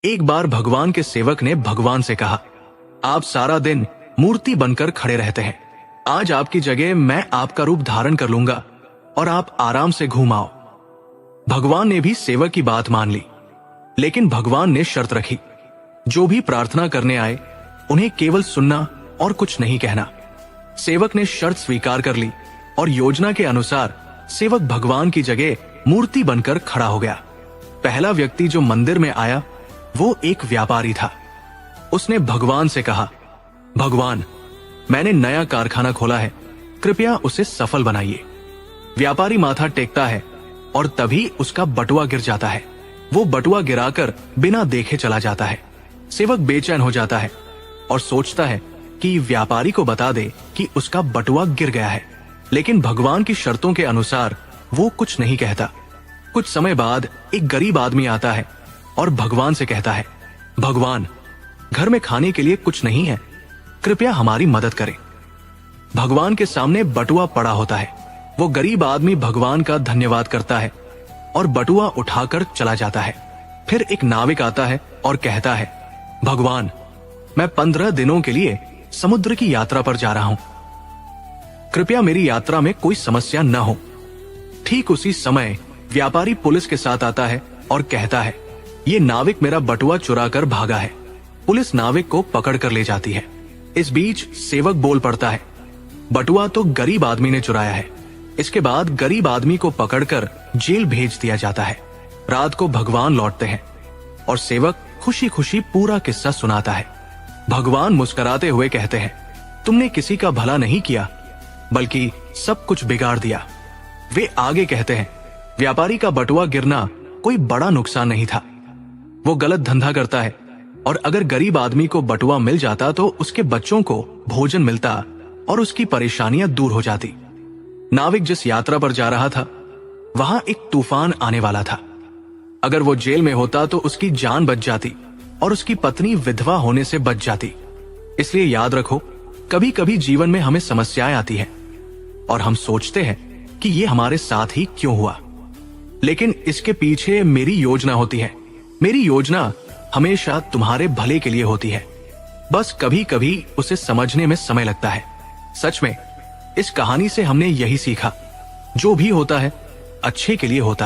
एक बार भगवान के सेवक ने भगवान से कहा, आप सारा दिन मूर्ति बनकर खड़े रहते हैं, आज आपकी जगह मैं आपका रूप धारण कर लूंगा और आप आराम से घूम आओ। भगवान ने भी सेवक की बात मान ली, लेकिन भगवान ने शर्त रखी, जो भी प्रार्थना करने आए उन्हें केवल सुनना और कुछ नहीं कहना। सेवक ने शर्त स्वीकार कर ली और योजना के अनुसार सेवक भगवान की जगह मूर्ति बनकर खड़ा हो गया। पहला व्यक्ति जो मंदिर में आया वो एक व्यापारी था। उसने भगवान से कहा, भगवान, मैंने नया कारखाना खोला है, कृपया उसे सफल बनाइए। व्यापारी माथा टेकता है और तभी उसका बटुआ गिर जाता है। वो बटुआ गिराकर बिना देखे चला जाता है। सेवक बेचैन हो जाता है और सोचता है कि व्यापारी को बता दे कि उसका बटुआ गिर गया है, लेकिन भगवान की शर्तों के अनुसार वो कुछ नहीं कहता। कुछ समय बाद एक गरीब आदमी आता है और भगवान से कहता है, भगवान, घर में खाने के लिए कुछ नहीं है, कृपया हमारी मदद करें। भगवान के सामने बटुआ पड़ा होता है। वो गरीब आदमी भगवान का धन्यवाद करता है और बटुआ उठाकर चला जाता है। फिर एक नाविक आता है और कहता है, भगवान, मैं 15 दिनों के लिए समुद्र की यात्रा पर जा रहा हूं, कृपया मेरी यात्रा में कोई समस्या न हो। ठीक उसी समय व्यापारी पुलिस के साथ आता है और कहता है, ये नाविक मेरा बटुआ चुरा कर भागा है। पुलिस नाविक को पकड़ कर ले जाती है। इस बीच सेवक बोल पड़ता है, बटुआ तो गरीब आदमी ने चुराया है। इसके बाद गरीब आदमी को पकड़कर जेल भेज दिया जाता है। रात को भगवान लौटते हैं और सेवक खुशी खुशी पूरा किस्सा सुनाता है। भगवान मुस्कुराते हुए कहते हैं, तुमने किसी का भला नहीं किया, बल्कि सब कुछ बिगाड़ दिया। वे आगे कहते हैं, व्यापारी का बटुआ गिरना कोई बड़ा नुकसान नहीं था। वो गलत धंधा करता है और अगर गरीब आदमी को बटुआ मिल जाता तो उसके बच्चों को भोजन मिलता और उसकी परेशानियां दूर हो जाती। नाविक जिस यात्रा पर जा रहा था वहां एक तूफान आने वाला था। अगर वो जेल में होता तो उसकी जान बच जाती और उसकी पत्नी विधवा होने से बच जाती। इसलिए याद रखो, कभी कभी जीवन में हमें समस्याएं आती हैं और हम सोचते हैं कि ये हमारे साथ ही क्यों हुआ, लेकिन इसके पीछे मेरी योजना होती है। मेरी योजना हमेशा तुम्हारे भले के लिए होती है, बस कभी कभी उसे समझने में समय लगता है। सच में इस कहानी से हमने यही सीखा, जो भी होता है अच्छे के लिए होता है।